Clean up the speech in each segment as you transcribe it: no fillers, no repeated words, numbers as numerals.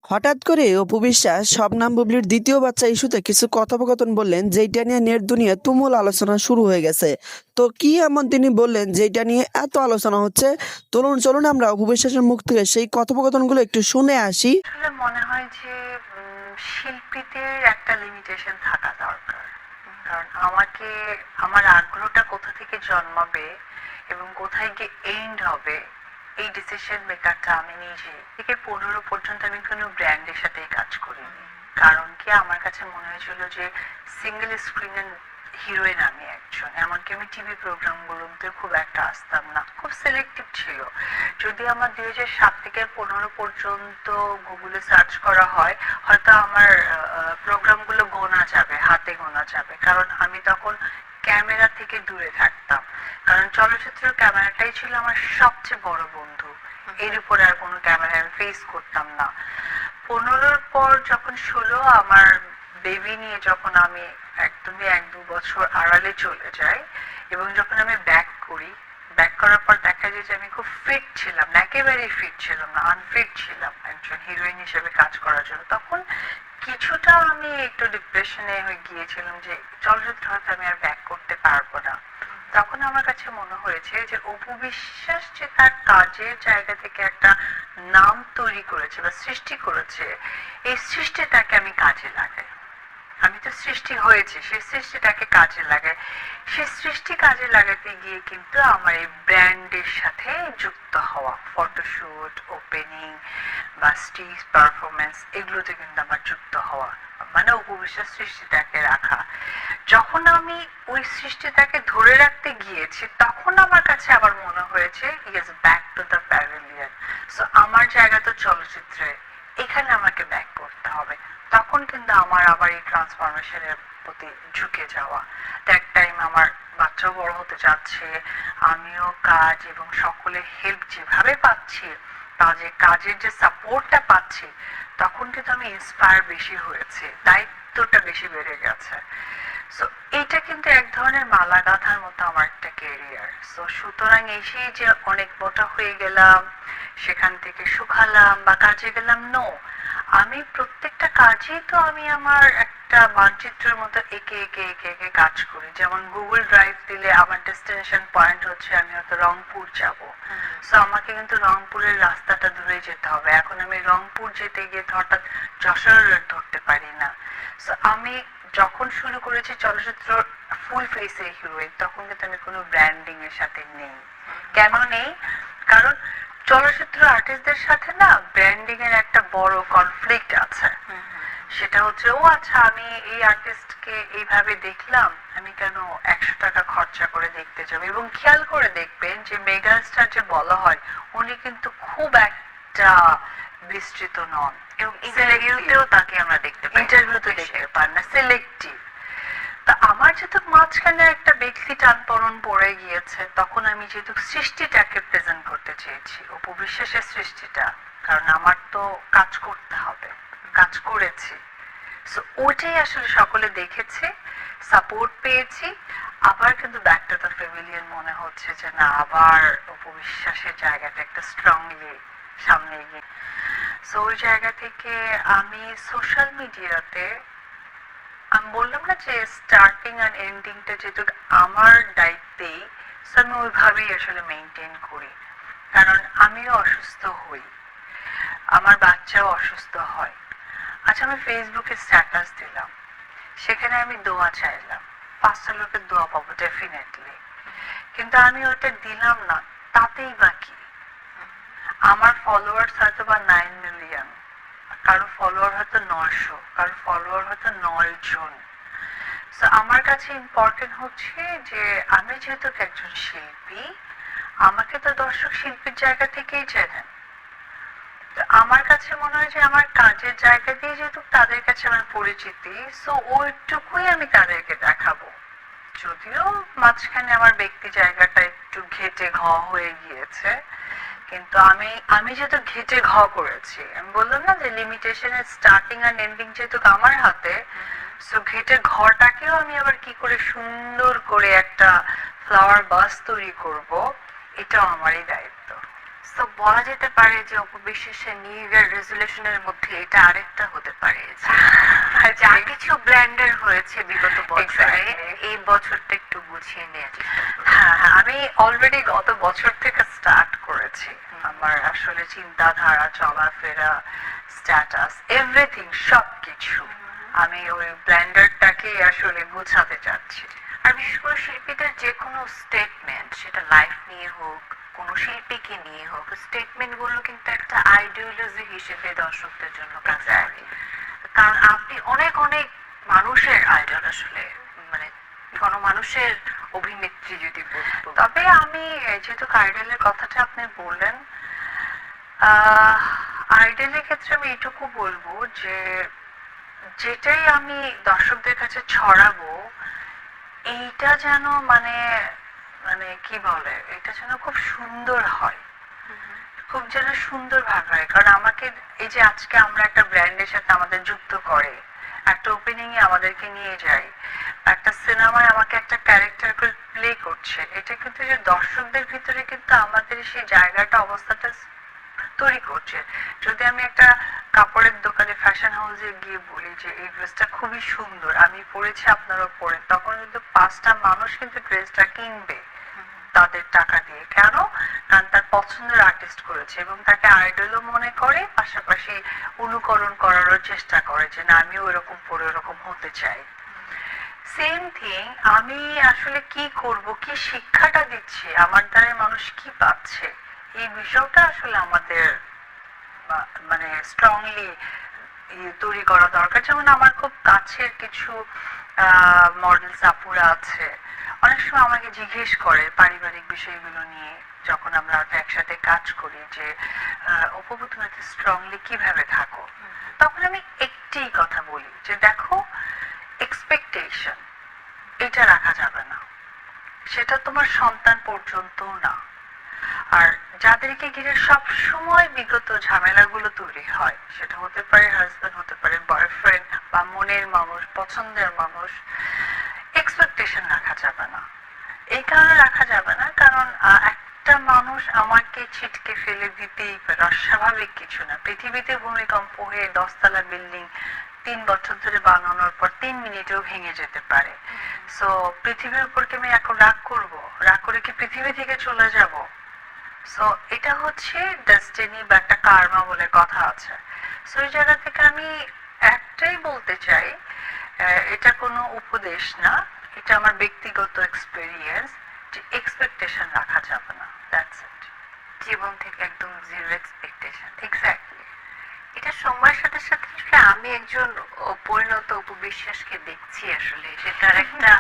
হঠাৎ করে অপু বিশ্বাস শবনম বুবলির দ্বিতীয় বাচ্চা ইস্যুতে কিছু কথোপকথন বললেন, যেটা নিয়ে নেট দুনিয়া তুমুল আলোচনা শুরু হয়ে গেছে। তো কি এমন তিনি বললেন যেটা নিয়ে এত আলোচনা হচ্ছে? চলুন চলুন আমরা অপু বিশ্বাসের মুখ থেকে সেই কথোপকথনগুলো একটু শুনে আসি। আসলে মনে হয় যে শিল্পীদের একটা লিমিটেশন থাকা দরকার। কারণ আমার আগ্রহটা কোথা থেকে জন্মাবে এবং কোথায় গিয়ে এন্ড হবে, এই ডিসিশন মেকারটা আমি নিজে। থেকে 15 পর্যন্ত আমি কোনো ব্র্যান্ডের সাথে কাজ করিনি। কারণ কি, আমার কাছে মনে হয়েছিল যে সিঙ্গেল স্ক্রিনের হিরোইন আমি একজন। এমনকি আমি টিভি প্রোগ্রামগুলোতে খুব একটা আসতাম না, খুব সিলেক্টিভ ছিল। যদি আমার 2007 থেকে 15 পর্যন্ত গুগলে সার্চ করা হয়, হয়তো আমার প্রোগ্রামগুলো গোনা যাবে, হাতে গোনা যাবে। কারণ আমি তখন ক্যামেরা থেকে দূরে থাকতাম। কারণ চলচ্চিত্রের ক্যামেরাটাই ছিল আমার সবচেয়ে বড় বন্ধু। এর উপরে আর কোনো ক্যামেরা আমি ফেস করতাম না। 15 পর যখন 16 আমার বেবি নিয়ে যখন আমি একদমই 1-2 বছর আড়ালে চলে যাই এবং যখন আমি ব্যাক করি, ব্যাক করার পর দেখা যায় যে আমি খুব ফিট ছিলাম না, একেবারেই ফিট ছিলাম না, আনফিট ছিলাম একজন হিরোইন হিসেবে কাজ করার জন্য। তখন কিছুটা আমি একটু ডিপ্রেশনে হয়ে গিয়েছিলাম যে চলচ্চিত্র হয়তো আমি আর ব্যাক করতে পারবো না। তখন আমার কাছে মনে হয়েছে যে অপু বিশ্বাস যে তার কাজের জায়গা থেকে একটা নাম তৈরি করেছে বা সৃষ্টি করেছে, এই সৃষ্টিটাকে আমি কাজে লাগাই। আমি তো সৃষ্টি হয়েছে, সেই সৃষ্টিটাকে কাজে লাগাই। সেই সৃষ্টি কাজে লাগাতে গিয়ে কিন্তু আমার এই ব্র্যান্ডের সাথে যুক্ত হওয়া, ফটোশুট, ওপেনিং বা স্টেজ পারফরমেন্স, এগুলোতে কিন্তু আমার যুক্ত হওয়া, মানে উপবিশ্বাস সৃষ্টিটাকে রাখা। যখন আমি ওই সৃষ্টিটাকে ধরে রাখতে গিয়েছি, তখন আমার কাছে আবার মনে হয়েছে yes, back to the pavilion. So আমার জায়গা তো চলচ্চিত্রে, এখানে আমাকে ব্যাক করতে হবে। তখন কিন্তু আমার আবার এই ট্রান্সফরমেশনের প্রতি ঝুঁকে যাওয়া। এক টাইম আমার বাচ্চাও বড় হতে যাচ্ছে, আমিও কাজ এবং সকলের হেল্প যেভাবে পাচ্ছি, কাজের যে সাপোর্টটা পাচ্ছি, তখন কিন্তু আমি ইন্সপায়ার বেশি হয়েছে, দায়িত্বটা বেশি বেড়ে গেছে। সো এইটা কিন্তু এক ধরনের মালা গাঁথার মতো আমার একটা কেরিয়ার। সো সুতরাং এসেই যে অনেক মোটা হয়ে গেলাম, সেখান থেকে শুকালাম বা কাজে গেলাম, নো। আমি প্রত্যেকটা কাজেই তো আমি আমার একটা মানচিত্রের মতো এঁকে এঁকে এঁকে এঁকে কাজ করি। যেমন গুগল ড্রাইভ দিলে আমার ডেস্টিনেশন পয়েন্ট হচ্ছে আমি হয়তো রংপুর যাব, সো আমাকে কিন্তু রংপুরের রাস্তাটা ধরে যেতে হবে। এখন আমি রংপুর যেতে গিয়ে হঠাৎ যশোর ধরতে পারি না। সো আমি যখন শুরু করেছি চলচ্চিত্র ফুল ফেসে হিরোইন, তখন কিন্তু আমি কোনো ব্র্যান্ডিং এর সাথে নেই। কেন নেই? কারণ চলচ্চিত্র আর্টিস্টদের সাথে না ব্র্যান্ডিং এর একটা বড় কনফ্লিক্ট আছে। সেটা হচ্ছে, ও আচ্ছা, আমি এই আর্টিস্টকে এইভাবে দেখলাম, আমি কেন 100 টাকা খরচা করে দেখতে যাবো? এবং খেয়াল করে দেখবেন যে মেগাস্টার যে বলা হয়, উনি কিন্তু খুব একটা বিস্তৃত নন এবং ইন্টারভিউতেও তাকে আমরা দেখতে পাই, ইন্টারভিউতে দেখতে পান না, সিলেক্টিভ। তা আমার যেহেতু মাঝখানে একটা ব্যক্তি টানপরণ পড়ে গিয়েছে, তখন আমি যেহেতু সৃষ্টিটাকে প্রেজেন্ট করতে চেয়েছি, অপু বিশ্বাসের সৃষ্টিটা, কারণ আমার তো কাজ করতে হবে, কাজ করেছি। সো ওইটাই আসলে সকলে দেখেছে, সাপোর্ট পেয়েছি। আবার কিন্তু ব্যাক টু দ্য প্যাভিলিয়ন মনে হচ্ছে যে না, আবার অপু বিশ্বাসের জায়গাটা একটা স্ট্রংলি সামনে এগিয়ে। সো ওই জায়গা থেকে আমি সোশ্যাল মিডিয়াতে, আমি বললাম না যে স্টার্টিং আর এন্ডিংটা যেহেতু আমার দায়িত্বেই, সো আমি ওইভাবেই আসলে মেনটেন করি। কারণ আমিও অসুস্থ হই, আমার বাচ্চাও অসুস্থ হয়। আচ্ছা, আমি ফেসবুকে স্ট্যাটাস দিলাম, সেখানে আমি দোয়া চাইলাম, 5টা লোকের দোয়া পাবো ডেফিনেটলি, কিন্তু আমি ওটা দিলাম না, তাতেই বা কি? আমার ফলোয়ার্স হয়তো বা 9 মিলিয়ন, কারো ফলোয়ার হয়তো 900, কারো ফলোয়ার হয়তো 9 জন। সো আমার কাছে ইম্পর্টেন্ট হচ্ছে যে আমি যেহেতু একজন শিল্পী, আমাকে তো দর্শক শিল্পীর জায়গা থেকেই চেনেন। তো আমার কাছে মনে হয় যে আমার কাজের জায়গা দিয়ে যেহেতু তাদের কাছে আমার পরিচিতি, সো ওইটুকুই আমি তাদেরকে দেখাবো। যদিও মাঝখানে আমার ব্যক্তি জায়গাটা একটু ঘেটে ঘ হয়ে গিয়েছে, কিন্তু আমি আমি যেহেতু ঘেটে ঘ করেছি, আমি বললাম না যে লিমিটেশনের স্টার্টিং আর এন্ডিং যেহেতু আমার হাতে, সো ঘেটে ঘরটাকেও আমি আবার কি করে সুন্দর করে একটা ফ্লাওয়ার বাস তৈরি করব, এটাও আমারই দায়িত্ব। তো বলা যেতে পারে যে অপবিশ্বাসের নিউ ইয়ার রেজুলেশনের মধ্যে এটা আরেকটা হতে পারে যে যা কিছু ব্ল্যান্ডার হয়েছে বিগত বছরে এই বছরটা একটু গুছিয়ে নেওয়ার চেষ্টা করব। হ্যাঁ হ্যাঁ, আমি অলরেডি গত বছর থেকে স্টার্ট করেছি আমার আসলে চিন্তাধারা, চলাফেরা, স্ট্যাটাস, এভরিথিং, সবকিছু আমি ওই ব্ল্যান্ডারটাকে আসলে গুছাতে চাচ্ছি। আর বিশেষ করে শিল্পীদের যে কোনো স্টেটমেন্ট, সেটা লাইফ নিয়ে হোক, কোনো শিল্পীকে নিয়ে হোক, স্টেটমেন্ট গুলো কিন্তু একটা আইডিওলজি হিসেবে দর্শকদের জন্য কাজ করে। কারণ আপনি অনেক অনেক মানুষের আইডল আসলে, মানে গণমানুষের অভিনেত্রী যদি বলতো। তবে আমি যেহেতু আইডলের কথাটা আপনি বললেন, আইডলের ক্ষেত্রে আমি এটুকু বলবো যে যেটাই আমি দর্শকদের কাছে ছড়াবো এইটা যেন মানে মানে কি বলে, এটা যেন খুব সুন্দর হয়, খুব যেন সুন্দর ভাবে হয়। কারণ আমাকে এই যে আজকে আমরা একটা ব্র্যান্ডের সাথে আমাদের যুক্ত করে, একটা ওপেনিং এ আমাদেরকে নিয়ে যায়, একটা সিনেমায় আমাকে একটা ক্যারেক্টার প্লে করছে, এটা কিন্তু যে দর্শকদের ভিতরে কিন্তু আমাদের সেই জায়গাটা, অবস্থাটা তৈরি করছে। যদি আমি একটা কাপড়ের দোকানে, ফ্যাশন হাউসে গিয়ে বলি যে এই ড্রেসটা খুবই সুন্দর, আমি পরেছি, আপনারও পরেন, তখন কিন্তু 5টা মানুষ কিন্তু ড্রেসটা কিনবে তাদের টাকা দিয়ে। কেন? কারণ তার পছন্দের আর্টিস্ট করেছে এবং তাকে আইডলও মনে করে, পাশাপাশি অনুকরণ করারও চেষ্টা করে যে না আমিও এরকম পরে এরকম হতে চাই। সেম থিং, আমি আসলে কি করব, কি শিক্ষাটা দিচ্ছি, আমার দ্বারা মানুষ কি পাচ্ছে, এই বিষয়টা আসলে আমাদের মানে স্ট্রংলি তৈরি করা দরকার। যেমন আমার খুব কাছের কিছু মডেলস আপুরা আছে, অনেক সময় আমাকে জিজ্ঞেস করে পারিবারিক বিষয়গুলো নিয়ে, যখন আমরা একসাথে কাজ করি, যে অপু তুমি এত স্ট্রংলি কিভাবে থাকো, তখন আমি একটি কথা বলি যে দেখো, এক্সপেকটেশন এটা রাখা যাবে না, সেটা তোমার সন্তান পর্যন্ত না। আর যাদেরকে ঘিরে সব সময় বিগত ঝামেলাগুলো তৈরি হয়, সেটা হতে পারে হাজবেন্ড, হতে পারে বয়ফ্রেন্ড, বা মনের মানুষ, পছন্দের মানুষ, এক্সপেকটেশন রাখা যাবে না। এই কারণে রাখা যাবে না কারণ একটা মানুষ আমাকে ছিটকে ফেলে দিতেই পারে, অস্বাভাবিক কিছু না। পৃথিবীতে ভূমিকম্প হয়ে 10তলা বিল্ডিং 3 বছর ধরে বানানোর পর 3 মিনিটেও ভেঙে যেতে পারে। সো পৃথিবীর উপর কি আমি এখন রাগ করবো? রাগ করে কি পৃথিবী থেকে চলে যাব? সো এটা হচ্ছে ডেস্টিনি বা একটা কার্মা বলে কথা আছে। সো এই জায়গা থেকে আমি একটাই বলতে চাই, এটা কোনো উপদেশ না, এটা আমার ব্যক্তিগত এক্সপেরিয়েন্স, যে এক্সপেকটেশন রাখা যাবে না, দ্যাটস ইট। জীবন থেকে একদম জিরো এক্সপেকটেশন। এক্স্যাক্টলি। এটা সময়ের সাথে সাথে আসলে আমি একজন পরিণত উপবিশ্বাসকে দেখছি, আসলে সেটার একটা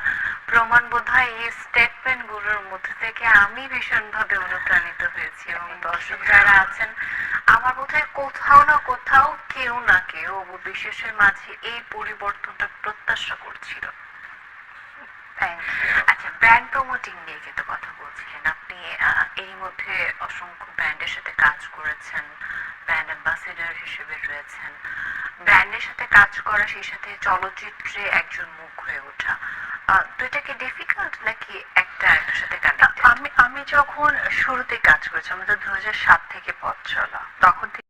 প্রমাণ বোধহয় এই স্টেটমেন্ট গুলোর মধ্যে থেকে আমি ভীষণভাবে অনুপ্রাণিত হয়েছি, এবং দর্শক যারা আছেন আমার বোধহয় কোথাও না কোথাও কেউ না কেউ উপবিশ্বাসের মাঝে এই পরিবর্তনটা প্রত্যাশা করছিল। আচ্ছা, ব্র্যান্ড প্রমোটিং নিয়ে কিন্তু কথা বলছিলেন আপনি। এই মধ্যে অসংখ্য ব্র্যান্ডের সাথে কাজ করেছেন, ব্র্যান্ড অ্যাম্বাসেডর হিসেবে রয়েছেন। ব্র্যান্ডের সাথে কাজ করা, সেই সাথে চলচ্চিত্রে একজন মুখ হয়ে ওঠা, দুইটা কি ডিফিকাল্ট নাকি একটা একটার সাথে কানেক্টেড? আমি যখন শুরুতে কাজ করেছি, আমাদের 2007 থেকে পথ চলা, তখন